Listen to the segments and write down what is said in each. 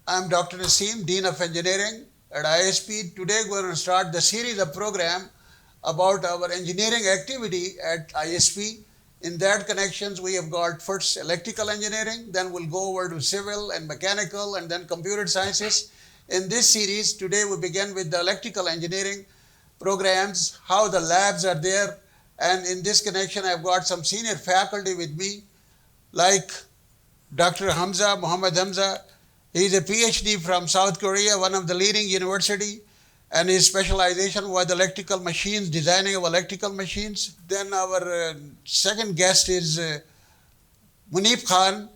I'm Dr. Naseem, Dean of Engineering at ISP. Today we're going to start the series of program about our engineering activity at ISP. In that connections, we have got first electrical engineering, then we'll go over to civil and mechanical, and then computer sciences. In this series, today we begin with the electrical engineering programs, how the labs are there, and in this connection, I've got some senior faculty with me, like Dr. Hamza, Muhammad Hamza. He is a PhD from South Korea, one of the leading university, and his specialization was electrical machines, designing of electrical machines. Then our second guest is Munib Khan.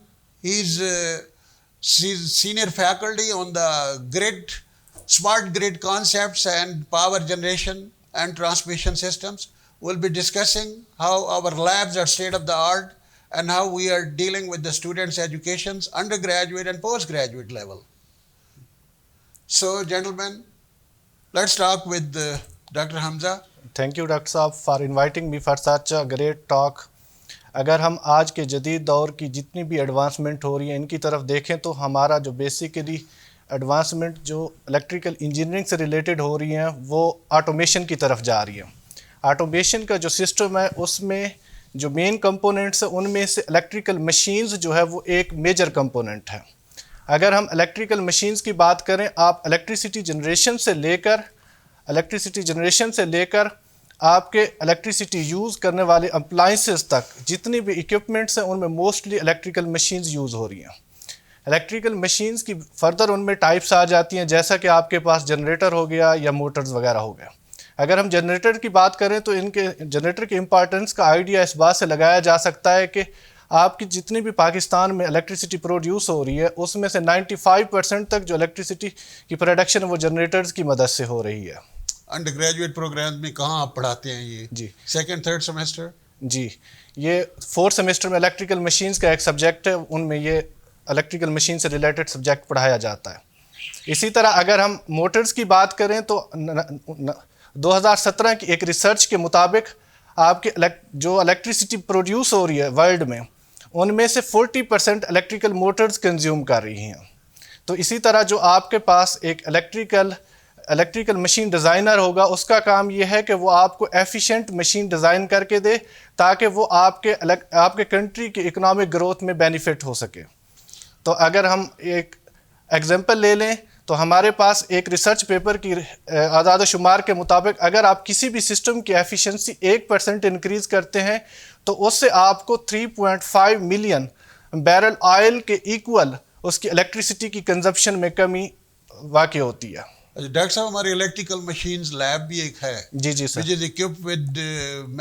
He's senior faculty on the grid, smart grid concepts and power generation and transmission systems. We'll be discussing how our labs are state of the art and how we are dealing with the students' educations, undergraduate and postgraduate level. So, gentlemen, let's talk with Dr. Hamza. Thank you, Dr. Saab, for inviting me for such a great talk. اگر ہم آج کے جدید دور کی جتنی بھی advancement ہو رہی ہیں ان کی طرف دیکھیں تو ہمارا جو بیسیکلی ایڈوانسمنٹ جو الیکٹریکل انجینئرنگ سے ریلیٹڈ ہو رہی ہیں وہ آٹومیشن کی طرف جا رہی ہیں. آٹومیشن کا جو سسٹم ہے اس میں جو مین کمپوننٹس ہیں ان میں سے الیکٹریکل مشینز جو ہے وہ ایک میجر کمپوننٹ ہے. اگر ہم الیکٹریکل مشینز کی بات کریں, آپ الیکٹریسٹی جنریشن سے لے کر آپ کے الیکٹریسٹی یوز کرنے والے اپلائنسز تک جتنی بھی ایکوپمنٹس ہیں ان میں موسٹلی الیکٹریکل مشینز یوز ہو رہی ہیں. الیکٹریکل مشینز کی فردر ان میں ٹائپس آ جاتی ہیں, جیسا کہ آپ کے پاس جنریٹر ہو گیا یا موٹرز وغیرہ ہو گیا. اگر ہم جنریٹر کی بات کریں تو ان کے جنریٹر کی امپارٹنس کا آئیڈیا اس بات سے لگایا جا سکتا ہے کہ آپ کی جتنی بھی پاکستان میں الیکٹریسٹی پروڈیوس ہو رہی ہے اس میں سے 95% تک جو الیکٹریسٹی کی پروڈکشن وہ جنریٹرز کی مدد سے ہو رہی ہے. انڈر گریجویٹ پروگرام میں کہاں آپ پڑھاتے ہیں یہ؟ جی, سیکنڈ تھرڈ سیمسٹر؟ جی, یہ 4th سیمسٹر میں الیکٹریکل مشینز کا ایک سبجیکٹ ہے, ان میں یہ الیکٹریکل مشین سے ریلیٹڈ سبجیکٹ پڑھایا جاتا ہے. اسی طرح اگر ہم موٹرز کی بات کریں تو 2017 کی ایک ریسرچ کے مطابق آپ کے جو الیکٹریسٹی پروڈیوس ہو رہی ہے ورلڈ میں ان میں سے 40% الیکٹریکل موٹرز کنزیوم کر رہی ہیں. تو اسی طرح جو آپ کے پاس ایک الیکٹریکل مشین ڈیزائنر ہوگا اس کا کام یہ ہے کہ وہ آپ کو ایفیشینٹ مشین ڈیزائن کر کے دے تاکہ وہ آپ کے کنٹری کی اکنامک گروتھ میں بینیفٹ ہو سکے. تو اگر ہم ایک ایگزامپل لے لیں تو ہمارے پاس ایک ریسرچ پیپر کی اعداد و شمار کے مطابق اگر آپ کسی بھی سسٹم کی ایفیشنسی 1% انکریز کرتے ہیں تو اس سے آپ کو 3.5 ملین بیرل آئل کے ایکول اس کی الیکٹریسٹی کی کنزمپشن میں کمی واقع ہوتی ہے. ڈاکٹر صاحب, ہماری الیکٹریکل مشینز لیب بھی ایک ہے. جی سر. which is equipped with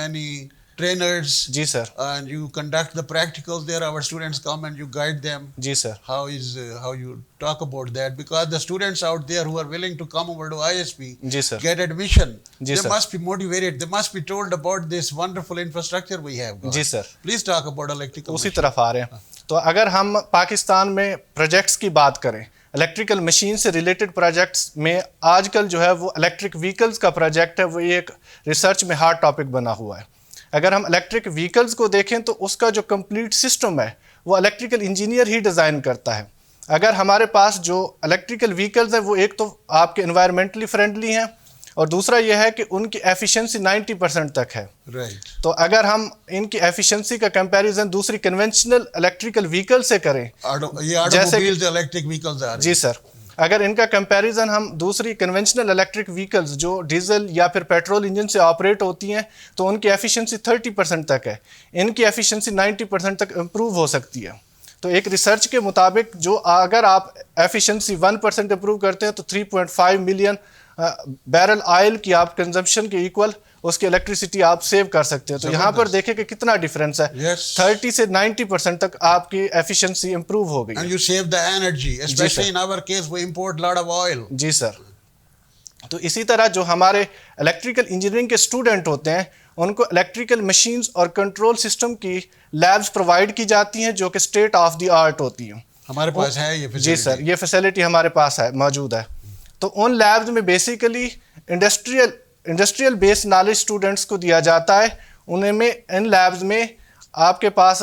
many trainers. G sir. And you conduct the practicals there. Our students come and you guide them. G sir. How you talk about that? Because the students out there who are willing to come over to ISP, G sir, get admission, G they sir, must be motivated. They must be told about this wonderful infrastructure we have got. G sir. Please talk about electrical. اسی طرف آ رہے ہیں. تو اگر ہم پاکستان میں projects کی بات کریں, الیکٹریکل مشین سے ریلیٹڈ پروجیکٹس میں آج کل جو ہے وہ الیکٹرک وہیکلز کا پروجیکٹ ہے, وہ ایک ریسرچ میں ہارڈ ٹاپک بنا ہوا ہے. اگر ہم الیکٹرک وہیکلز کو دیکھیں تو اس کا جو کمپلیٹ سسٹم ہے وہ الیکٹریکل انجینئر ہی ڈیزائن کرتا ہے. اگر ہمارے پاس جو الیکٹریکل وہیکلز ہیں وہ ایک تو آپ کے انوائرمنٹلی فرینڈلی ہیں اور دوسرا یہ ہے کہ ان کی ایفیشنسی 90% تک ہے. تو اگر ہم ان کی ایفیشنسی کا کمپیریزن دوسری کنونشنل الیکٹریکل وہیکل سے کریں, جیسے الیکٹرک وہیکلز آ رہے ہیں. جی سر, اگر ان کا کمپیریزن ہم دوسری کنونشنل الیکٹرک وہیکلز جو ڈیزل یا پھر پیٹرول انجن سے آپریٹ ہوتی ہیں تو ان کی ایفیشنسی 30% تک ہے, ان کی ایفیشنسی 90% تک امپروو ہو سکتی ہے. تو ایک ریسرچ کے مطابق جو اگر آپ ایفیشنسی 1% امپروو کرتے ہیں تو 3.5 ملین بیرل آئل کی آپ کنزمپشن کے ایکول اس کی الیکٹریسٹی آپ سیو کر سکتے ہیں. تو یہاں پر دیکھیں کہ کتنا ڈیفرنس ہے, 30 سے 90% تک آپ کی ایفیشنسی امپروو ہو گئی. And you save the energy, especially in our case we import lot of oil. جی سر. تو اسی طرح جو ہمارے الیکٹریکل انجینئرنگ کے اسٹوڈنٹ ہوتے ہیں ان کو الیکٹریکل مشینز اور کنٹرول سسٹم کی لیبز پرووائڈ کی جاتی ہیں جو کہ اسٹیٹ آف دی آرٹ ہوتی ہیں. ہمارے پاس ہے یہ فیسلٹی. جی سر, یہ فیسلٹی ہمارے پاس ہے, موجود ہے. تو ان لیبز میں بیسیکلی انڈسٹریل بیس نالج اسٹوڈنٹس کو دیا جاتا ہے. ان لیبز میں آپ کے پاس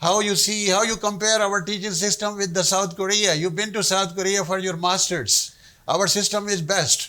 How you compare our teaching system with the South Korea. You've been to South Korea for your masters. Our system is best.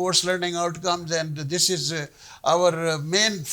course learning outcomes, and this is our main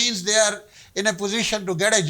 means they are in a position to get a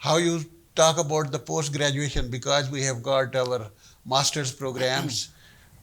How you talk about the post graduation, because we have got our masters programs.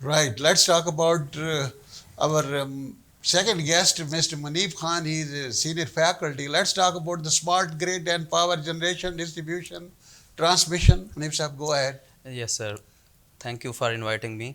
Right. Let's talk about our second guest, Mr. Munib Khan. He is a senior faculty. Let's talk about the smart grid and power generation, distribution, transmission. Munib sahab, go ahead. Yes sir. Thank you for inviting me.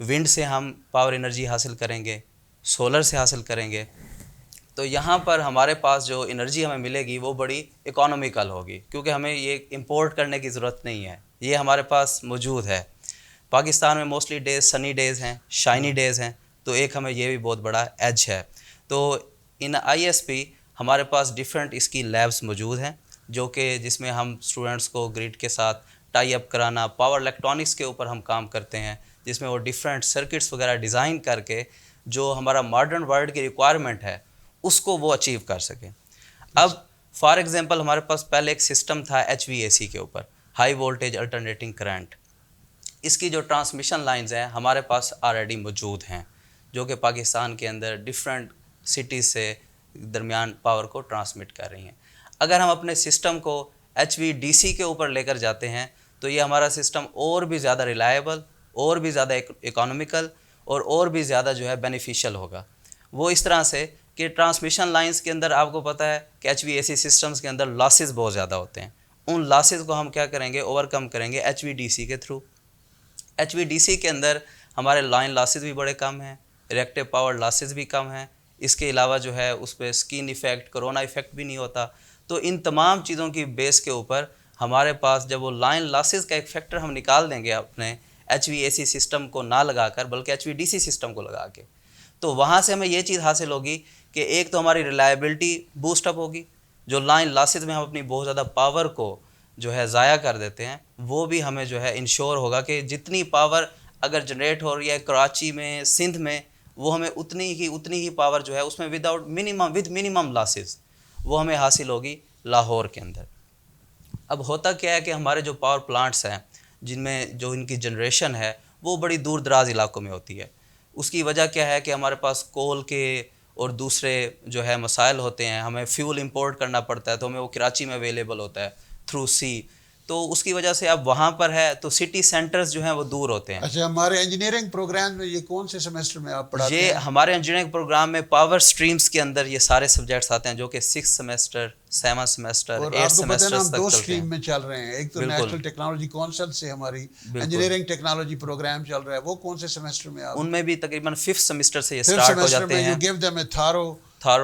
ونڈ سے ہم power energy حاصل کریں گے, solar سے حاصل کریں گے. تو یہاں پر ہمارے پاس جو انرجی ہمیں ملے گی وہ بڑی اکانومیکل ہوگی, کیونکہ ہمیں یہ امپورٹ کرنے کی ضرورت نہیں ہے, یہ ہمارے پاس موجود ہے. پاکستان میں موسٹلی ڈیز سنی ڈیز ہیں, شائنی ڈیز ہیں, تو ایک ہمیں یہ بھی بہت بڑا ایج ہے. تو ان آئی ایس پی ہمارے پاس ڈفرینٹ اس کی لیبس موجود ہیں, جو کہ جس میں ہم اسٹوڈنٹس کو گریڈ کے ساتھ ٹائی اپ کرانا, پاور الیکٹرانکس کے اوپر ہم کام کرتے ہیں, جس میں وہ ڈفرینٹ سرکٹس وغیرہ ڈیزائن کر کے جو ہمارا ماڈرن ورلڈ کی ریکوائرمنٹ ہے اس کو وہ اچیو کر سکیں. اب فار ایگزامپل ہمارے پاس پہلے ایک سسٹم تھا ایچ وی اے سی کے اوپر, ہائی وولٹیج الٹرنیٹنگ کرنٹ. اس کی جو ٹرانسمیشن لائنز ہیں ہمارے پاس آلریڈی موجود ہیں, جو کہ پاکستان کے اندر ڈفرینٹ سٹیز سے درمیان پاور کو ٹرانسمٹ کر رہی ہیں. اگر ہم اپنے سسٹم کو ایچ وی ڈی سی کے اوپر لے کر جاتے ہیں تو یہ ہمارا سسٹم اور بھی زیادہ ریلائبل, اور بھی زیادہ اکانومیکل اور بھی زیادہ جو ہے بینیفیشل ہوگا. وہ اس طرح سے کہ ٹرانسمیشن لائنز کے اندر آپ کو پتہ ہے کہ ایچ وی اے سی سسٹمز کے اندر لاسز بہت زیادہ ہوتے ہیں. ان لاسز کو ہم کیا کریں گے, اوور کم کریں گے ایچ وی ڈی سی کے تھرو. ایچ وی ڈی سی کے اندر ہمارے لائن لاسز بھی بڑے کم ہیں, ریئیکٹیو پاور لاسز بھی کم ہیں. اس کے علاوہ جو ہے اس پہ اسکین ایفیکٹ, کرونا ایفیکٹ بھی نہیں ہوتا. تو ان تمام چیزوں کی بیس کے اوپر ہمارے پاس جب وہ لائن لاسز کا ایک فیکٹر ہم نکال دیں گے اپنے ایچ وی اے سی سسٹم کو نہ لگا کر بلکہ ایچ وی ڈی سی سسٹم کو لگا کے, تو وہاں سے ہمیں یہ چیز حاصل ہوگی کہ ایک تو ہماری ریلائبلٹی بوسٹ اپ ہوگی. جو لائن لاسز میں ہم اپنی بہت زیادہ پاور کو جو ہے ضائع کر دیتے ہیں وہ بھی ہمیں جو ہے انشور ہوگا کہ جتنی پاور اگر جنریٹ ہو رہی ہے کراچی میں, سندھ میں, وہ ہمیں اتنی ہی پاور جو ہے اس میں ود منیمم لاسز وہ ہمیں حاصل ہوگی لاہور کے اندر. اب ہوتا کیا ہے کہ ہمارے جو پاور پلانٹس ہیں جن میں جو ان کی جنریشن ہے وہ بڑی دور دراز علاقوں میں ہوتی ہے. اس کی وجہ کیا ہے کہ ہمارے پاس کول کے اور دوسرے جو ہے مسائل ہوتے ہیں, ہمیں فیول امپورٹ کرنا پڑتا ہے تو ہمیں وہ کراچی میں اویلیبل ہوتا ہے تھرو سی, تو اس کی وجہ سے اب وہاں پر ہے تو سٹی سینٹرز جو ہیں وہ دور ہوتے ہیں. اچھا, ہمارے انجینئرنگ پروگرام میں یہ کون سے سیمسٹر میں آپ پڑھاتے ہیں؟ یہ ہمارے انجینئرنگ پروگرام میں پاور سٹریمز کے اندر یہ سارے سبجیکٹس آتے ہیں جو کہ 6 سیمسٹر, 7 سیمسٹر, 8 سیمسٹر ہم تک 2 چلتے ہیں. اسٹریم میں چل رہے ہیں. ایک تو نیشنل ٹیکنالوجی کونسل سے ہماری انجینئرنگ ٹیکنالوجی پروگرام چل رہا ہے, وہ کون سے سیمسٹر میں آپ؟ ان میں بھی تقریباً 5th سیمسٹر سے یہ سٹارٹ ہو جاتے ہیں. You give them a thorough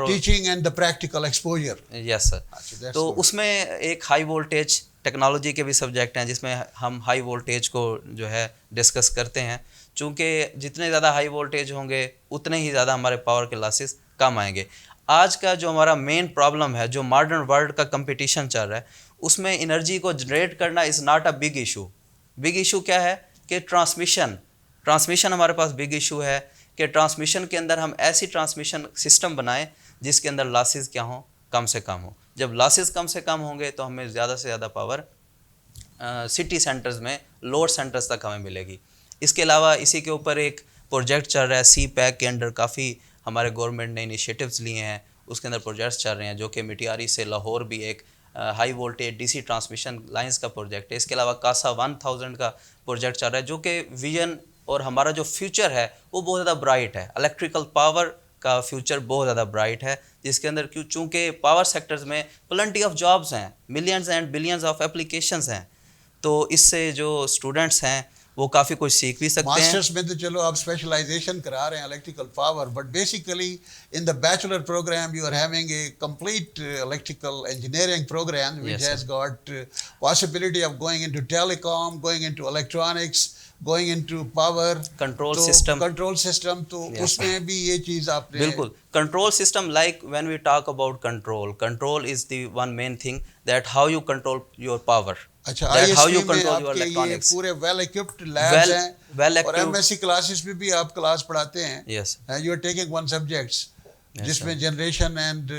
teaching and the practical exposure. Yes sir. تو اس میں ایک ہائی وولٹیج ٹیکنالوجی کے بھی سبجیکٹ ہیں جس میں ہم ہائی وولٹیج کو جو ہے ڈسکس کرتے ہیں, چونکہ جتنے زیادہ ہائی وولٹیج ہوں گے اتنے ہی زیادہ ہمارے پاور کے لاسز کم آئیں گے. آج کا جو ہمارا مین پرابلم ہے, جو ماڈرن ورلڈ کا کمپٹیشن چل رہا ہے, اس میں انرجی کو جنریٹ کرنا is not a big issue. Big issue کیا ہے کہ ٹرانسمیشن ہمارے پاس بگ ایشو ہے کہ ٹرانسمیشن کے اندر ہم ایسی ٹرانسمیشن سسٹم بنائیں جس کے اندر لاسز کیا ہوں, کم سے کم ہوں. جب لاسز کم سے کم ہوں گے تو ہمیں زیادہ سے زیادہ پاور سٹی سینٹرز میں, لوڈ سینٹرز تک ہمیں ملے گی. اس کے علاوہ اسی کے اوپر ایک پروجیکٹ چل رہا ہے سی پیک کے انڈر, کافی ہمارے گورنمنٹ نے انیشیٹوز لیے ہیں, اس کے اندر پروجیکٹس چل رہے ہیں جو کہ مٹیاری سے لاہور بھی ایک high voltage D C transmission lines کا پروجیکٹ ہے. اس کے علاوہ کاسا 1000 کا پروجیکٹ چل رہا ہے جو کہ ویژن اور ہمارا جو فیوچر ہے وہ بہت زیادہ برائٹ ہے. الیکٹریکل پاور کا فیوچر بہت زیادہ برائٹ ہے, جس کے اندر چونکہ پاور سیکٹرز میں پلنٹی آف جابز ہیں, millions and billions of applications ہیں, تو اس سے جو اسٹوڈنٹس ہیں وہ کافی کچھ سیکھ بھی سکتے ہیں. ماسٹرز میں تو چلو آپ اسپیشلائزیشن کرا رہے ہیں electrical power, but basically in the bachelor programme you are having a complete electrical engineering programme which has got possibility of going into telecom, going into electronics, going into power control system. تو اس میں بھی یہ چیز آپ نے بالکل control system, like when we talk about control is the one main thing that how you control your power. اچھا, آئی ایس پی میں آپ کے یہ پورے ویل ایکوپڈ لیبز ہیں اور ایم ایس سی کلاسز میں بھی آپ کلاس پڑھاتے ہیں. یو آر ٹیکنگ 1 سبجیکٹس جس میں generation and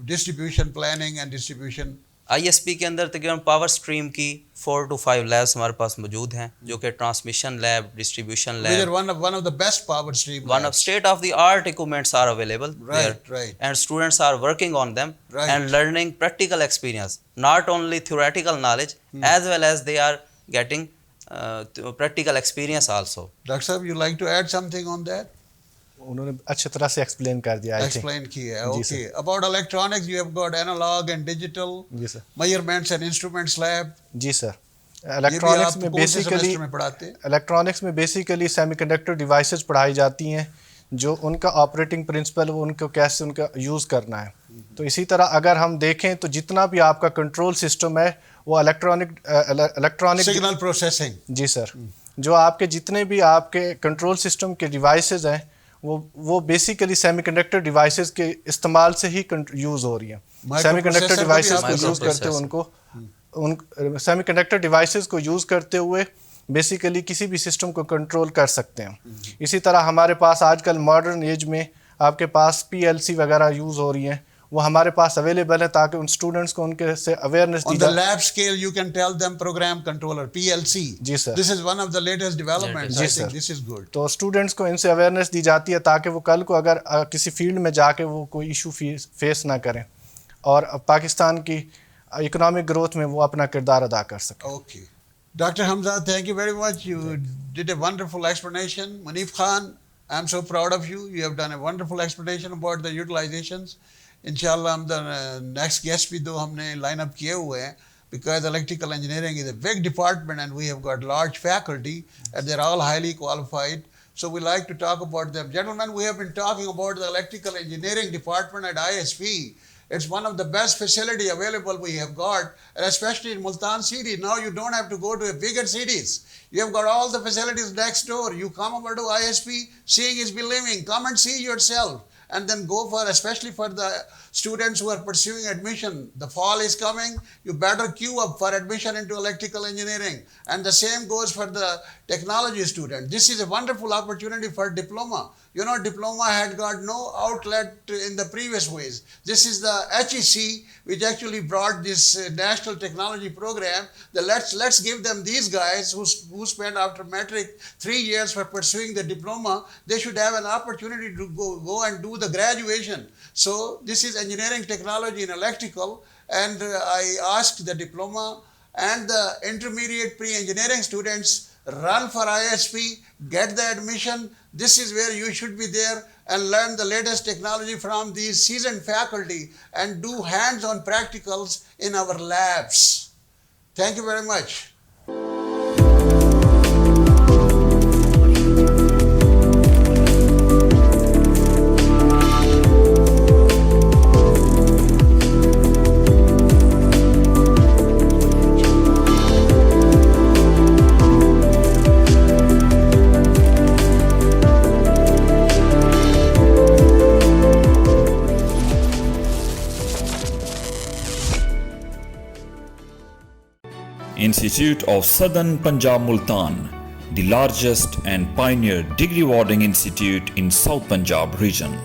distribution planning and distribution. I S P کے اندر تقریباً پاور اسٹریم کی 4 to 5 لیبس ہمارے پاس موجود ہیں جو کہ transmission lab, distribution lab, one of the best power stream one of state of the art equipments are available there, and students are working on them and learning practical experience, not only theoretical knowledge as well as they are getting practical experience also. Dr. Sahab, you like to add something on that? انہوں نے اچھی طرح سے explain کر دیا. Explain کیا ہے. Okay, about electronics you have got analogue and digital, جی sir, measurements and instruments lab. جی سر, الیکٹرانکس میں کون سے بیسیکلی سیمسٹر میں پڑھاتے ہیں؟ الیکٹرانکس میں بیسیکلی سیمی کنڈکٹر ڈیوائسز پڑھائی جاتی ہیں جو ان کا آپریٹنگ پرنسپل وہ ان کو کیسے ان کا یوز کرنا ہے. تو اسی طرح اگر ہم دیکھیں تو جتنا بھی آپ کا کنٹرول سسٹم ہے وہ الیکٹرانک سگنل پروسیسنگ. جی سر, جو آپ کے جتنے بھی آپ کے کنٹرول سسٹم کے ڈیوائسز ہیں وہ بیسیکلی سیمی کنڈکٹر ڈیوائسز کے استعمال سے ہی یوز ہو رہی ہیں. سیمی کنڈکٹر ڈیوائسز کو یوز کرتے ہوئے سیمی کنڈکٹر ڈیوائسز کو یوز کرتے ہوئے بیسیکلی کسی بھی سسٹم کو کنٹرول کر سکتے ہیں. اسی طرح ہمارے پاس آج کل ماڈرن ایج میں آپ کے پاس PLC وغیرہ یوز ہو رہی ہیں, وہ ہمارے پاس اویلیبل ہے تاکہ ان اسٹوڈنٹس کو ان کے سے اویئرنیس دی جائے. On the lab scale you can tell them program controller PLC. جی sir, This is one of the latest developments. جی I think sir, this is good. تو اسٹوڈنٹس کو ان سے اویئرنیس دی جاتی ہے تاکہ وہ کل کو اگر کسی فیلڈ میں جا کے وہ کوئی ایشو فیس نہ کریں اور پاکستان کی اکنامک گروتھ میں وہ اپنا کردار ادا کر سکیں. Okay. Dr. Hamza, thank you very much. You did a wonderful explanation. Munif Khan, I'm so proud of you. You have done a wonderful explanation about the utilizations. Inshallah, hum the next guest bhi do humne line up kiye hue hain because electrical engineering is a big department and we have got large faculty and they're all highly qualified. So we like to talk about them. Gentlemen, we have been talking about the electrical engineering department at ISP. It's one of the best facility available we have got, and especially in Multan city. Now you don't have to go to bigger cities. You have got all the facilities next door. You come over to ISP, seeing is believing. Come and see yourself. And then go for, especially for the students who are pursuing admission. The fall is coming. You better queue up for admission into electrical engineering. And the same goes for the technology student. This is a wonderful opportunity for diploma. You know, diploma had got no outlet in the previous ways. This is the HEC which actually brought this national technology program. Let's give them these guys who spent after matric 3 years for pursuing the diploma. They should have an opportunity to go and do the graduation. So this is engineering technology in electrical, and I asked the diploma and the intermediate pre-engineering students, run for ISP, get the admission. This is where you should be there and learn the latest technology from these seasoned faculty and do hands-on practicals in our labs. Thank you very much. Institute of Southern Punjab Multan, the largest and pioneer degree awarding institute in South Punjab region.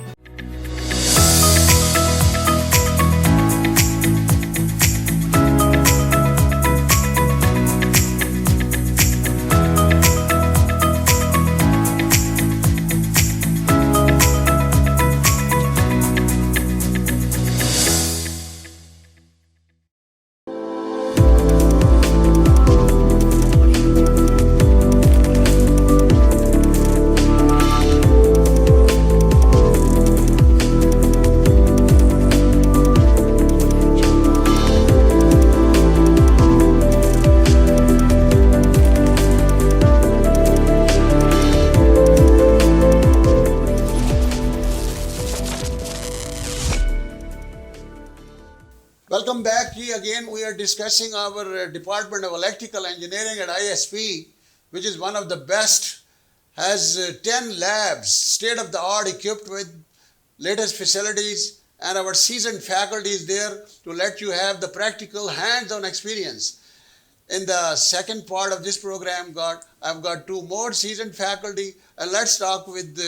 Welcome back. Again, we are discussing our Department of Electrical Engineering at ISP, which is one of the best, has 10 labs, state-of-the-art, equipped with latest facilities, and our seasoned faculty is there to let you have the practical hands-on experience. In the second part of this program, I've got 2 more seasoned faculty, and let's talk with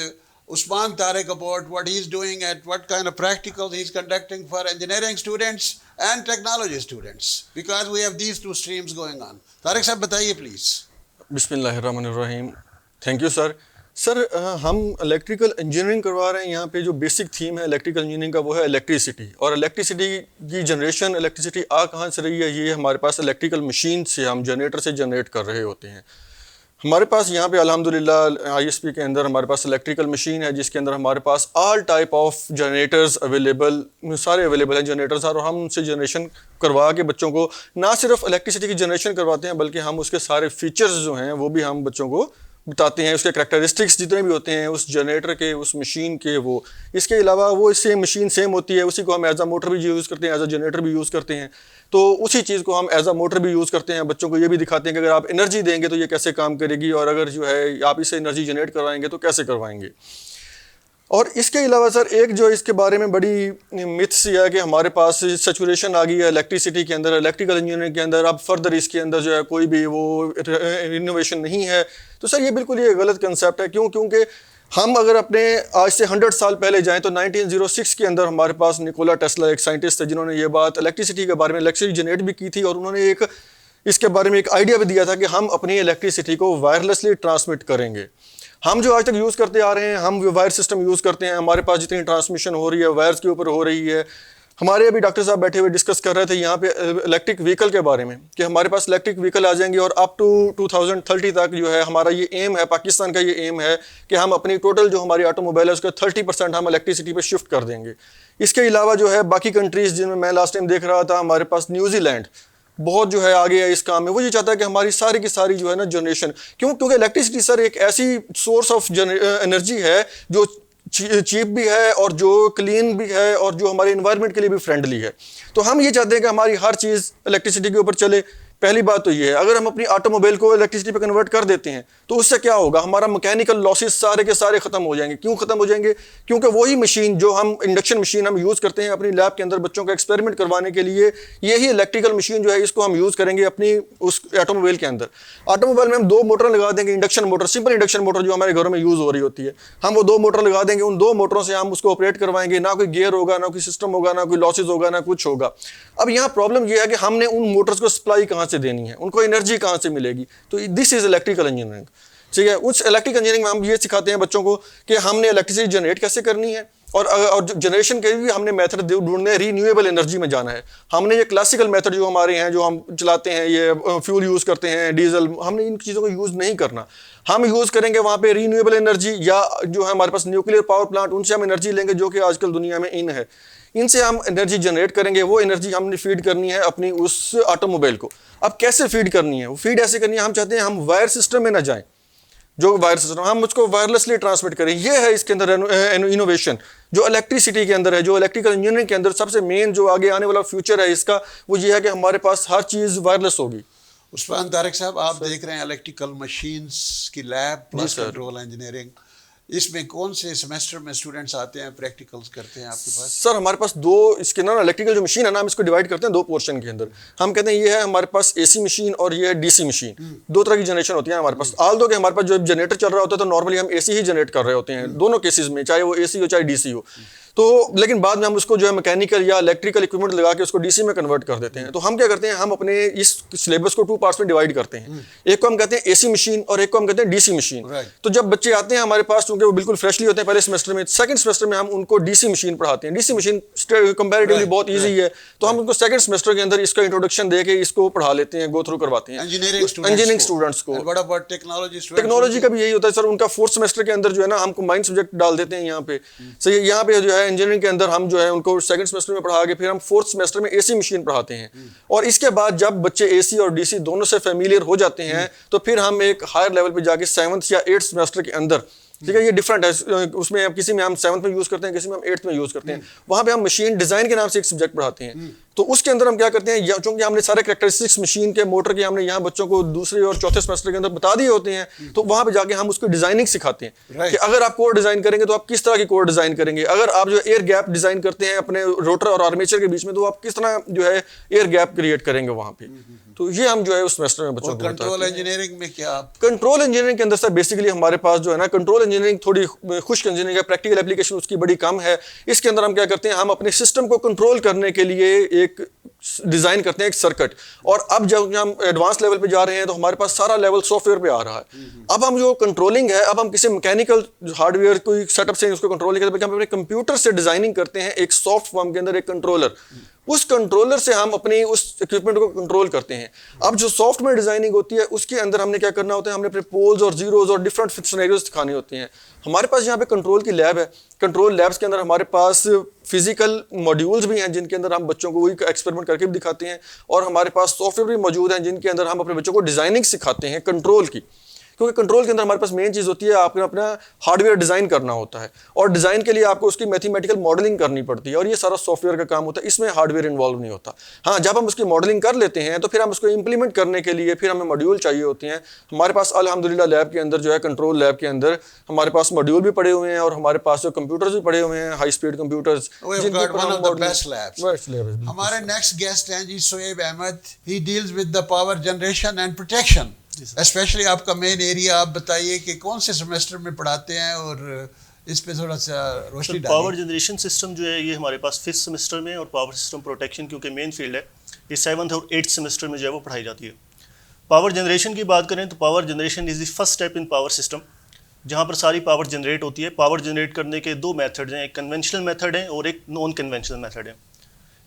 Usman Tariq about what he's doing and what kind of practicals he's conducting for engineering students and technology students, because we have these 2 streams going on. Tariq sahab, bataiye please. Bismillahirrahmanirrahim. Thank you sir. سر ہم electrical engineering کروا رہے ہیں. یہاں پہ جو basic theme ہے electrical engineering کا وہ ہے الیکٹریسٹی, اور الیکٹریسٹی کی جنریشن, الیکٹریسٹی کہاں سے رہی ہے, یہ ہمارے پاس الیکٹریکل مشین سے ہم جنریٹر سے جنریٹ کر رہے ہوتے ہیں. ہمارے پاس یہاں پہ الحمدللہ آئی ایس پی کے اندر ہمارے پاس الیکٹریکل مشین ہے جس کے اندر ہمارے پاس all type of generators available, سارے اویلیبل ہیں جنریٹرز، اور ہم ان سے جنریشن کروا کے بچوں کو نہ صرف الیکٹریسٹی کی جنریشن کرواتے ہیں بلکہ ہم اس کے سارے فیچرز جو ہیں وہ بھی ہم بچوں کو بتاتے ہیں، اس کے کریکٹرسٹکس جتنے بھی ہوتے ہیں اس جنریٹر کے، اس مشین کے، وہ اس کے علاوہ وہ سیم مشین سیم ہوتی ہے، اسی کو ہم ایز اے موٹر بھی یوز کرتے ہیں، ایز اے جنریٹر بھی یوز کرتے ہیں، تو اسی چیز کو ہم ایز اے موٹر بھی یوز کرتے ہیں، بچوں کو یہ بھی دکھاتے ہیں کہ اگر آپ انرجی دیں گے تو یہ کیسے کام کرے گی، اور اگر جو ہے آپ اسے انرجی جنریٹ کروائیں گے تو کیسے کروائیں گے۔ اور اس کے علاوہ سر ایک جو اس کے بارے میں بڑی متس یہ ہے کہ ہمارے پاس سیچوریشن آ گئی ہے الیکٹریسٹی کے اندر، الیکٹریکل انجینئرنگ کے اندر، اب فردر اس کے اندر جو ہے کوئی بھی وہ انوویشن نہیں ہے، تو سر یہ بالکل یہ غلط کنسیپٹ ہے۔ کیونکہ ہم اگر اپنے آج سے 100 سال پہلے جائیں تو 1906 کے اندر ہمارے پاس نکولا ٹیسلا ایک سائنٹسٹ تھے جنہوں نے یہ بات الیکٹریسٹی کے بارے میں الیکٹریسٹی جنریٹ بھی کی تھی، اور انہوں نے ایک اس کے بارے میں ایک آئیڈیا بھی دیا تھا کہ ہم اپنی الیکٹریسٹی کو وائرلیسلی ٹرانسمٹ کریں گے۔ ہم جو آج تک یوز کرتے آ رہے ہیں، ہم وائر سسٹم یوز کرتے ہیں، ہمارے پاس جتنی ٹرانسمیشن ہو رہی ہے وائرز کے اوپر ہو رہی ہے۔ ہمارے ابھی ڈاکٹر صاحب بیٹھے ہوئے ڈسکس کر رہے تھے یہاں پہ الیکٹرک وہیکل کے بارے میں کہ ہمارے پاس الیکٹرک وہیکل آ جائیں گے، اور اپ ٹو 2030 تک جو ہے ہمارا یہ ایم ہے، پاکستان کا یہ ایم ہے کہ ہم اپنی ٹوٹل جو ہماری آٹو موبائل ہے اس کا 30% ہم الیکٹریسٹی پہ شفٹ کر دیں گے۔ اس کے علاوہ جو ہے باقی کنٹریز جن میں لاسٹ ٹائم دیکھ رہا تھا، ہمارے پاس نیوزی لینڈ بہت جو ہے آگے ہے اس کام میں، وہ یہ چاہتا ہے کہ ہماری ساری کی ساری جو ہے نا جنریشن، کیونکہ الیکٹریسٹی سر ایک ایسی سورس آف انرجی ہے جو چیپ بھی ہے اور جو کلین بھی ہے اور جو ہمارے انوائرمنٹ کے لیے بھی فرینڈلی ہے، تو ہم یہ چاہتے ہیں کہ ہماری ہر چیز الیکٹریسٹی کے اوپر چلے۔ پہلی بات تو یہ ہے اگر ہم اپنی آٹو موبائل کو الیکٹریسٹی پہ کنورٹ کر دیتے ہیں تو اس سے کیا ہوگا، ہمارا مکینیکل لاسز سارے کے سارے ختم ہو جائیں گے۔ کیوں ختم ہو جائیں گے؟ کیونکہ وہی مشین جو ہم انڈکشن مشین ہم یوز کرتے ہیں اپنی لیب کے اندر بچوں کا ایکسپیریمنٹ کروانے کے لیے، یہی الیکٹریکل مشین جو ہے اس کو ہم یوز کریں گے اپنی اس آٹو موبائل کے اندر۔ آٹو موبائل میں ہم 2 موٹر لگا دیں گے، induction motor, simple induction motor جو ہمارے گھروں میں یوز ہو رہی ہوتی ہے، ہم وہ 2 موٹر لگا دیں گے، ان 2 موٹروں سے ہم اس کو آپریٹ کوائیں گے، نہ کوئی گیئر ہوگا، نہ کوئی سسٹم ہوگا، نہ کوئی لاسز ہوگا، نہ کچھ ہوگا۔ اب یہاں پرابلم یہ ہے کہ ہم نے ان موٹرز کو سپلائی کہاں سے دینی ہے، ان کو انرجی کہاں سے ملے گی، تو دس از الیکٹریکل انجینئرنگ۔ ٹھیک ہے، اس الیکٹریکل انجینئرنگ میں ہم یہ سکھاتے ہیں بچوں کو کہ ہم نے الیکٹریسٹی جنریٹ کیسے کرنی ہے، اور جنریشن کے بھی ہم نے میتھڈ ڈھونڈنے، رینیویبل انرجی میں جانا ہے۔ ہم نے یہ کلاسیکل میتھڈ جو ہمارے ہیں جو ہم چلاتے ہیں، یہ فیول یوز کرتے ہیں، ڈیزل، ہم نے ان چیزوں کو یوز نہیں کرنا۔ ہم یوز کریں گے وہاں پہ رینیویبل انرجی، یا جو ہے ہمارے پاس نیوکلیر پاور پلانٹ، ان سے ہم انرجی لیں گے جو کہ آج کل دنیا میں ان ہے، ان سے ہم انرجی جنریٹ کریں گے۔ وہ انرجی ہم نے فیڈ کرنی ہے اپنی اس آٹو موبائل کو۔ اب کیسے فیڈ کرنی ہے؟ وہ فیڈ ایسے کرنی ہے، ہم چاہتے ہیں ہم وائر سسٹم میں نہ جائیں، جو وائر سسٹم ہم اس کو وائرلیسلی ٹرانسمٹ کریں۔ یہ ہے اس کے اندر انوویشن جو الیکٹریسٹی کے اندر ہے، جو الیکٹریکل انجینئرنگ کے اندر سب سے مین جو آگے آنے والا فیوچر ہے اس کا، وہ یہ ہے کہ ہمارے پاس ہر چیز وائرلیس ہوگی۔ عثمان طارق صاحب، آپ دیکھ رہے ہیں الیکٹریکل مشینز کی لیب پلس کنٹرول انجینئرنگ، اس میں کون سے سیمسٹر میں اسٹوڈنٹس آتے ہیں، پریکٹیکلز کرتے ہیں آپ کے پاس؟ سر ہمارے پاس 2 اس کے نا الیکٹریکل جو مشین ہے نا، ہم اس کو ڈیوائڈ کرتے ہیں 2 پورشن کے اندر۔ ہم کہتے ہیں یہ ہے ہمارے پاس اے سی مشین اور یہ ہے ڈی سی مشین، 2 طرح کی جنریشن ہوتی ہے ہمارے پاس۔ آل دو کہ ہمارے پاس جو جنریٹر چل رہا ہوتا ہے تو نارملی ہم اے سی ہی جنریٹ کر رہے ہوتے ہیں دونوں کیسز میں، چاہے وہ اے سی ہو چاہے ڈی سی ہو، تو لیکن بعد میں ہم اس کو جو ہے میکینیکل یا الیکٹریکل اکوپمنٹ لگا کے اس کو ڈی سی میں کنورٹ کر دیتے ہیں۔ تو ہم کیا کرتے ہیں، ہم اپنے اس سلیبس کو 2 پارٹس میں ڈیوائڈ کرتے ہیں، ایک کو ہم کہتے ہیں اے سی مشین اور ایک کو ہم کہتے ہیں ڈی سی مشین۔ تو جب بچے آتے ہیں ہمارے پاس، چونکہ وہ بالکل فریشلی ہوتے ہیں پہلے سیمسٹر میں، سیکنڈ سیمسٹر میں ہم ان کو ڈی سی مشین پڑھاتے ہیں۔ ڈی سی مشین کمپیریٹیولی بہت ایزی ہے، تو ہم ان کو سیکنڈ سیمسٹر کے اندر اس کا انٹروڈکشن دے کے اس کو پڑھا لیتے ہیں، گو تھرو کرواتے ہیں انجینئرنگ اسٹوڈنٹس کو۔ ٹیکنالوجی کا بھی یہی ہوتا ہے سر، ان کا 4th سیمسٹر کے اندر جو ہے نا ہم کمبائنڈ سبجیکٹ ڈال دیتے ہیں یہاں پہ۔ صحیح، یہاں پہ جو ہے انجینئرنگ کے اندر ہم جو ہے ان کو سیکنڈ سیمسٹر میں پڑھا کے پھر ہم 4th سیمسٹر میں اے سی مشین پڑھاتے ہیں، اور اس کے بعد جب بچے اے سی اور ڈی سی دونوں سے فیملیئر ہو جاتے ہیں تو پھر ہم ایک ہائر لیول پہ جا کے 7th یا 8th سیمسٹر کے اندر، ٹھیک ہے، یہ ڈفرنٹ ہے، اس میں کسی میں ہم 7th میں یوز کرتے ہیں، کسی میں ہم 8th میں یوز کرتے ہیں، وہاں پہ ہم مشین ڈیزائن کے نام سے ایک سبجیکٹ پڑھاتے ہیں۔ تو اس کے اندر ہم کیا کرتے ہیں، چونکہ ہم نے سارے کریکٹرسٹکس مشین کے، موٹر کے ہم نے یہاں بچوں کو دوسرے اور چوتھے سیمسٹر کے اندر بتا دیے ہوتے ہیں، تو وہاں پہ جا کے ہم اس کو ڈیزائننگ سکھاتے ہیں کہ اگر آپ کور ڈیزائن کریں گے تو آپ کس طرح کی کور ڈیزائن کریں گے، اگر آپ جو ایئر گیپ ڈیزائن کرتے ہیں اپنے روٹر اور آرمیچر کے بیچ میں تو آپ کس طرح جو ہے ایئر گیپ کریٹ کریں گے وہاں پہ۔ تو یہ ہم جو ہے اس سیمسٹر میں بچوں کو کنٹرول انجینئرنگ میں کیا آپ؟ کنٹرول انجینئرنگ کے اندر سر بیسیکلی ہمارے پاس جو ہے نا کنٹرول انجینئرنگ تھوڑی خشک انجینئرنگ ہے، پریکٹیکل اپلیکیشن اس کی بڑی کم ہے۔ اس کے اندر ہم کیا کرتے ہیں، ہم اپنے سسٹم کو کنٹرول کرنے کے لیے ایک ڈیزائن کرتے ہیں ایک سرکٹ، اور اب جب ہم ایڈوانس لیول پہ جا رہے ہیں تو ہمارے پاس سارا لیول سافٹ ویئر پہ آ رہا ہے۔ اب ہم جو کنٹرولنگ ہے، اب ہم کسی میکینیکل ہارڈ ویئر کوئی سیٹ اپ سے اس کو کنٹرول نہیں کرتے بلکہ ہم اپنے کمپیوٹر سے ڈیزائننگ کرتے ہیں ایک سافٹ فارم کے اندر ایک کنٹرولر، اس کنٹرولر سے ہم اپنی اس اکوپمنٹ کو کنٹرول کرتے ہیں. اب جو سافٹ ویئر ڈیزائننگ ہوتی ہے اس کے اندر ہم نے کیا کرنا ہوتا ہے, ہم نے اپنے پولز اور زیروز اور ڈفرینٹ سینیریوز دکھانے ہوتے ہیں. ہمارے پاس یہاں پہ کنٹرول کی لیب ہے. کنٹرول لیبس کے اندر ہمارے پاس فزیکل ماڈیولز بھی ہیں جن کے اندر ہم بچوں کو وہی ایکسپیریمنٹ کر کے بھی دکھاتے ہیں, اور ہمارے پاس سافٹ ویئر بھی موجود ہیں جن کے اندر ہم اپنے بچوں کو ڈیزائننگ سکھاتے ہیں کنٹرول کی. کیونکہ کنٹرول کے اندر ہمارے پاس مین چیز ہوتی ہے آپ نے اپنا ہارڈ ویئر ڈیزائن کرنا ہوتا ہے, اور ڈیزائن کے لیے آپ کو اس کی میتھمیٹیکل ماڈلنگ کرنی پڑتی ہے, اور یہ سارا سافٹ ویئر کا کام ہوتا ہے, اس میں ہارڈ ویئر انوالو نہیں ہوتا. ہاں جب ہم اس کی ماڈلنگ کر لیتے ہیں تو پھر ہم اس کو امپلیمنٹ کرنے کے لیے پھر ہمیں ماڈیول چاہیے ہوتے ہیں. ہمارے پاس الحمدللہ لیب کے اندر جو ہے کنٹرول لیب کے اندر ہمارے پاس ماڈیول بھی پڑے ہوئے ہیں, اور ہمارے پاس جو کمپیوٹرز بھی پڑے ہوئے ہیں, ہائی اسپیڈ کمپیوٹرز. ہمارے نیکسٹ گیسٹ ہیں جی Shoaib Ahmed. He deals with the power generation and protection. Specially آپ کا مین ایریا آپ بتائیے کہ کون سے سیمسٹر میں پڑھاتے ہیں, اور اس پہ تھوڑا سا روشنی ڈالیے. پاور جنریشن سسٹم جو ہے یہ ہمارے پاس 5th سیمسٹر میں, اور پاور سسٹم پروٹیکشن کیونکہ مین فیلڈ ہے یہ 7th اور 8th سیمسٹر میں جو ہے وہ پڑھائی جاتی ہے. پاور جنریشن کی بات کریں تو power generation is the first step in power system, جہاں پر ساری پاور جنریٹ ہوتی ہے. پاور جنریٹ کرنے کے 2 میتھڈ ہیں, ایک کنونشنل میتھڈ ہے اور ایک نان کنونشنل میتھڈ ہے.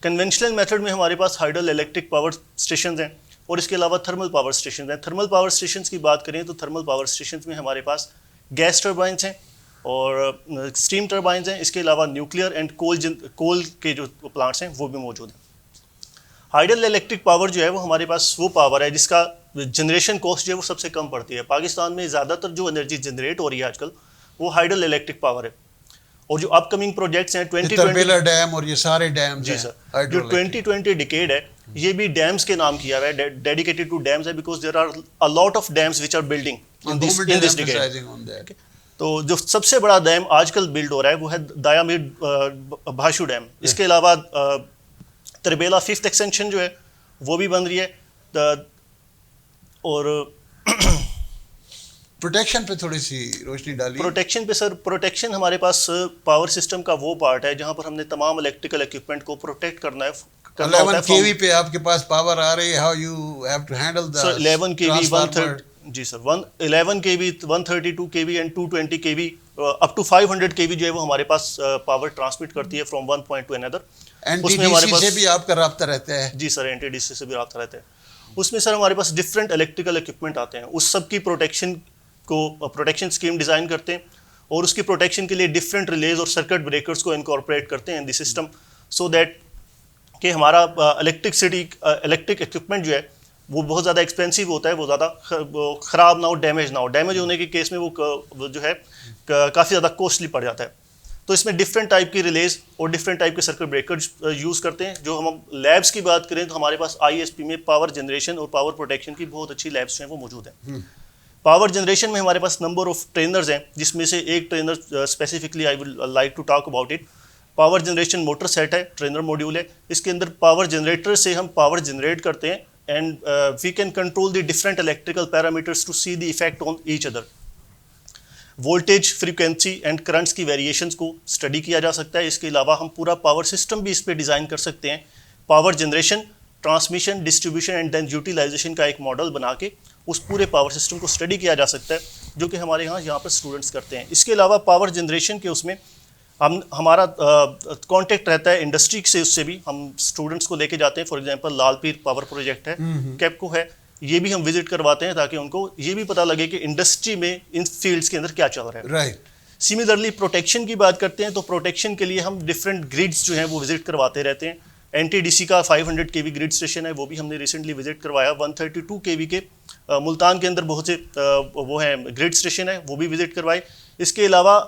کنونشنل میتھڈ میں ہمارے پاس ہائیڈل الیکٹرک پاور اسٹیشنز ہیں, اور اس کے علاوہ تھرمل پاور اسٹیشنز ہیں. تھرمل پاور اسٹیشنز کی بات کریں تو تھرمل پاور اسٹیشنز میں ہمارے پاس گیس ٹربائنس ہیں اور اسٹیم ٹربائنس ہیں. اس کے علاوہ نیوکلیئر اینڈ کول کے جو پلانٹس ہیں وہ بھی موجود ہیں. ہائیڈل الیکٹرک پاور جو ہے وہ ہمارے پاس وہ پاور ہے جس کا جنریشن کاسٹ جو ہے وہ سب سے کم پڑتی ہے. پاکستان میں زیادہ تر جو انرجی جنریٹ ہو رہی ہے آج کل وہ ہائیڈل الیکٹرک پاور ہے. اور جو اپ کمنگ پروجیکٹس ہیں 2020 ڈیم اور یہ سارے ڈیمز جی سر, جو 2020 ڈیکیڈ ہے یہ بھی ڈیمز کے نام کیا ہوا ہے, ڈیڈیکیٹڈ ٹو ڈیمز ہے, because there are a lot of dams which are building in this decade. تو جو سب سے بڑا ڈیم آج کل بلڈ ہو رہا ہے وہ ہے دایا میر بھاشو ڈیم. اس کے علاوہ تربیلا 5th ایکسٹینشن جو ہے وہ بھی بن رہی ہے. اور پروٹیکشن پہ تھوڑی سی روشنی ڈالی. پروٹیکشن پہ سر, پروٹیکشن ہمارے پاس پاور سسٹم کا وہ پارٹ ہے جہاں پر ہم نے تمام الیکٹریکل اکوپمنٹ کو پروٹیکٹ کرنا ہے. 11 kV پہ آپ کے پاس پاور آ رہی ہے, how you have to handle the 11 kV 130 جی sir 11 kV 132 kV and 220 kV up to 500 kV جو ہے وہ ہمارے پاس پاور ٹرانسمٹ کرتی ہے فرام ون پوائنٹ ٹو اندر. اس میں ہمارے پاس سے بھی آپ کا رابطہ رہتا ہے. جی سر, این ٹی ڈی سی سے بھی رابطہ رہتا ہے. اس میں سر ہمارے پاس ڈفرینٹ الیکٹریکل اکوپمنٹ آتے ہیں, اس سب کی پروٹیکشن کو پروٹیکشن اسکیم ڈیزائن کرتے ہیں, اور اس کی پروٹیکشن کے لیے ڈفرینٹ ریلیز اور سرکٹ بریکرز کو انکارپوریٹ کرتے ہیں ان دی سسٹم, سو دیٹ کہ ہمارا الیکٹرک اکوپمنٹ جو ہے وہ بہت زیادہ ایکسپینسو ہوتا ہے, وہ زیادہ خراب نہ ہو, ڈیمیج نہ ہو. ڈیمیج ہونے کے کیس میں وہ جو ہے کافی زیادہ کوسٹلی پڑ جاتا ہے. تو اس میں ڈفرینٹ ٹائپ کی ریلیز اور ڈفرینٹ ٹائپ کے سرکٹ بریکرز یوز کرتے ہیں. جو ہم لیبس کی بات کریں تو ہمارے پاس آئی ایس پی میں پاور جنریشن اور پاور پروٹیکشن کی بہت اچھی لیبس جو ہیں وہ موجود ہیں. پاور جنریشن میں ہمارے پاس نمبر آف ٹرینرز ہیں, جس میں سے ایک trainer specifically I will like to talk about it. Power generation motor set ہے, ٹرینر ماڈیول ہے. اس کے اندر پاور جنریٹر سے ہم پاور جنریٹ کرتے ہیں, and we can control the different electrical parameters to see the effect on each other. Voltage, frequency and currents کی variations کو اسٹڈی کیا جا سکتا ہے. اس کے علاوہ ہم پورا پاور سسٹم بھی اس پہ ڈیزائن کر سکتے ہیں. Power generation, transmission, distribution and then utilisation کا ایک ماڈل بنا کے اس پورے پاور سسٹم کو اسٹڈی کیا جا سکتا ہے, جو کہ ہمارے یہاں پر اسٹوڈنٹس کرتے ہیں. اس کے علاوہ پاور جنریشن کے اس میں ہمارا کانٹیکٹ رہتا ہے انڈسٹری سے, اس سے بھی ہم اسٹوڈنٹس کو لے کے جاتے ہیں. For example Lal Pir power project ہے, کیپکو ہے, یہ بھی ہم وزٹ کرواتے ہیں تاکہ ان کو یہ بھی پتہ لگے کہ انڈسٹری میں ان فیلڈس کے اندر کیا چل رہا ہے. رائٹ. سملرلی پروٹیکشن کی بات کرتے ہیں تو پروٹیکشن کے لیے ہم ڈفرینٹ گریڈس جو ہیں وہ وزٹ کرواتے رہتے ہیں. این ٹی ڈی سی کا 500 kV گریڈ اسٹیشن ہے, وہ بھی ہم نے ریسنٹلی وزٹ کروایا. 132 kV کے ملتان کے اندر بہت سے وہ ہیں گریڈ اسٹیشن ہے, وہ بھی وزٹ کروائے. اس کے علاوہ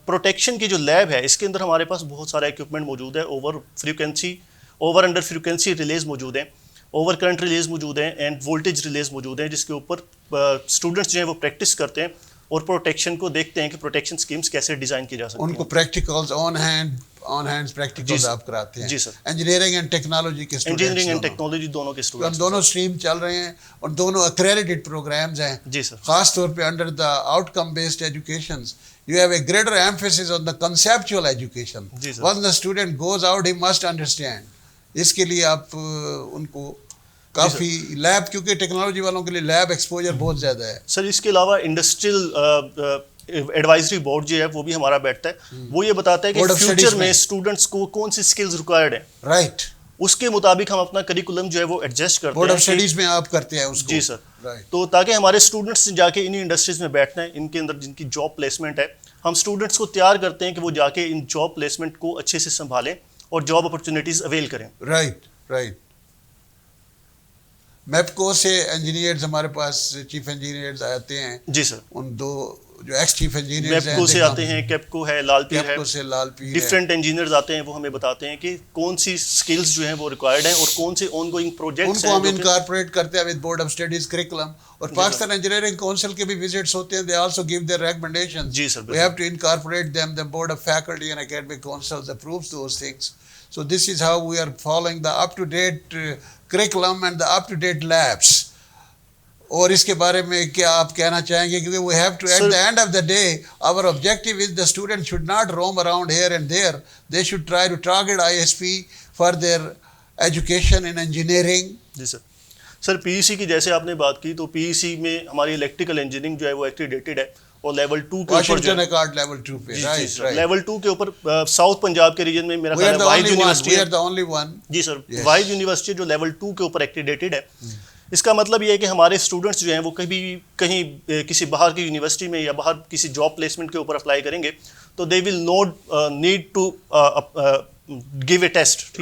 پروٹیکشن کی جو لیب ہے اس کے اندر ہمارے پاس بہت سارا اکوپمنٹ موجود ہے. اوور انڈر فریکوینسی ریلیز موجود ہیں, اوور کرنٹ ریلیز موجود ہیں, اینڈ وولٹیج ریلیز موجود ہیں, جس کے اوپر اسٹوڈنٹس جو ہیں وہ پریکٹس کرتے ہیں اور پروٹیکشن کو دیکھتے ہیں کہ پروٹیکشن اسکیمس کیسے ڈیزائن کی جا سکتی ہیں. ان کو پریکٹیکلز آن ہینڈ پریکٹیکلز آپ کراتے ہیں. جی سر. انجینئرنگ اینڈ ٹیکنالوجی کے اسٹوڈنٹس, انجینئرنگ اینڈ ٹیکنالوجی دونوں کے اسٹوڈنٹس, دونوں اسٹریم چل رہے ہیں اور دونوں اکریڈیٹڈ پروگرامز ہیں. جی سر. خاص طور پہ under the outcome based educations you have a greater emphasis on the conceptual education. جی sir. Once the student goes out he must understand. اس کے لیے آپ ان کو کافی لیب, کیونکہ ٹیکنالوجی والوں کے لیے لیب ایکسپوجر بہت زیادہ ہے. سر اس کے علاوہ انڈسٹریل ایڈوائزری بورڈ جو ہے وہ بھی ہمارا بیٹھتا ہے, وہ یہ بتاتا ہے کہ فیوچر میں اسٹوڈنٹس کو کون سی اسکلز ریکوائرڈ ہیں. رائٹ. اس کے مطابق ہم اپنا کریکولم جو ہے وہ ایڈجسٹ کرتے بورڈ آف ہیں. اسٹڈیز میں آپ کرتے ہیں اس کو. جی سر. رائٹ. تو تاکہ ہمارے اسٹوڈنٹس جا کے انہی انڈسٹریز میں بیٹھنا ہے, ان کے اندر جن کی جاب پلیسمنٹ ہے, ہم اسٹوڈنٹس کو تیار کرتے ہیں کہ وہ جا کے ان جاب پلیسمنٹ کو اچھے سے سنبھالیں اور جاب اپرچونیٹیز اویل کریں. Right right. میپکو سے انجینئرز ہمارے پاس چیف انجینئرز آتے ہیں. جی سر. ان دو جو ایکس چیف انجینئرز ہیں میپکو سے آتے ہیں, کیپکو ہے, لال پیر ہے, کیپکو سے لال پیر, ڈفرینٹ انجینئرز آتے ہیں, وہ ہمیں بتاتے ہیں کہ کون سی سکلز جو ہیں وہ ریکوائرڈ ہیں اور کون سے آن گوئنگ ان پروجیکٹس کو ہم ہیں. انکارپوریٹ کرتے ہیں with board of studies curriculum. اور پاکستان انجینئرنگ کونسل کے بھی وزٹس ہوتے ہیں, they also give their recommendations. جی sir. We have to incorporate them. The board of faculty and academic councils approves those things. So this is how we are following the up-to-date curriculum and the up-to-date labs. اور اس کے بارے میں کیا آپ کہنا چاہیں گے, کیونکہ we have to at the end of the day our objective is the students should not roam around here and there. They should try to target ISP for their education in engineering. جی سر. سر پی ای سی کی جیسے آپ نے بات کی, تو پی ای سی میں ہماری electrical engineering جو ہے وہ ایکریڈیٹڈ ہے اور لیول 2 کے اوپر واشنگٹن اکارڈ لیول 2 پہ. لیول 2 کے اوپر ساؤتھ پنجاب کے ریجن میں میرا خیال ہے واحد یونیورسٹی ہے. جی سر, واحد یونیورسٹی جو لیول 2 کے اوپر ایکریڈیٹڈ ہے. اس کا مطلب یہ ہے کہ ہمارے اسٹوڈنٹس جو ہیں وہ کہیں کسی باہر کی یونیورسٹی میں یا باہر کسی جاب پلیسمنٹ کے اوپر اپلائی کریں گے تو they will not need to give a test.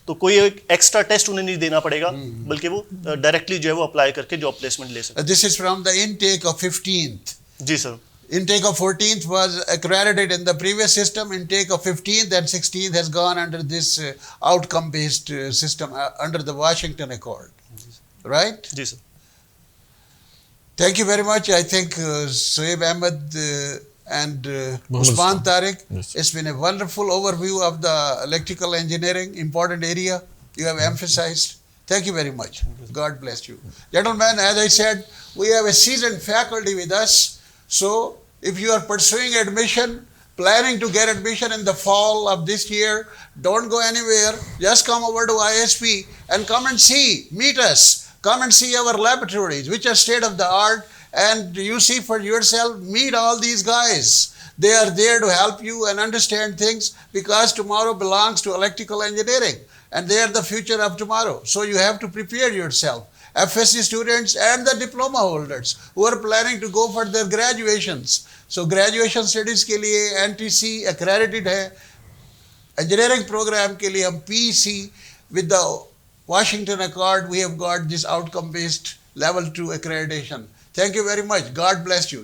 تو کوئی ایک ایکسٹرا ٹیسٹ انہیں نہیں دینا پڑے گا, بلکہ وہ ڈائریکٹلی جو ہے وہ اپلائی کر کے جاب پلیسمنٹ لے سکتے. This is from the intake of 15th. G sir. Intake of 14th was accredited in the previous system. Intake of 15th and 16th has gone under this outcome-based system, under the Washington Accord. Right? G sir. Thank you very much. I think Sohaib Ahmed and Usman Tariq, it's been a wonderful overview of the electrical engineering, important area you have emphasized. Thank you very much. God bless you. Gentlemen, as I said, we have a seasoned faculty with us. So, if you are pursuing admission, planning to get admission in the fall of this year, don't go anywhere. Just come over to ISP and come and see, meet us. Come and see our laboratories, which are state of the art, and you see for yourself, meet all these guys. They are there to help you and understand things, because tomorrow belongs to electrical engineering and they are the future of tomorrow. So you have to prepare yourself. FSC students and the diploma holders who are planning to go for their graduations. So graduation studies کے لیے NTC accredited ہے. Engineering program کے لیے ہم PEC with the Washington Accord we have got this outcome based level 2 accreditation. Thank you very much. God bless you.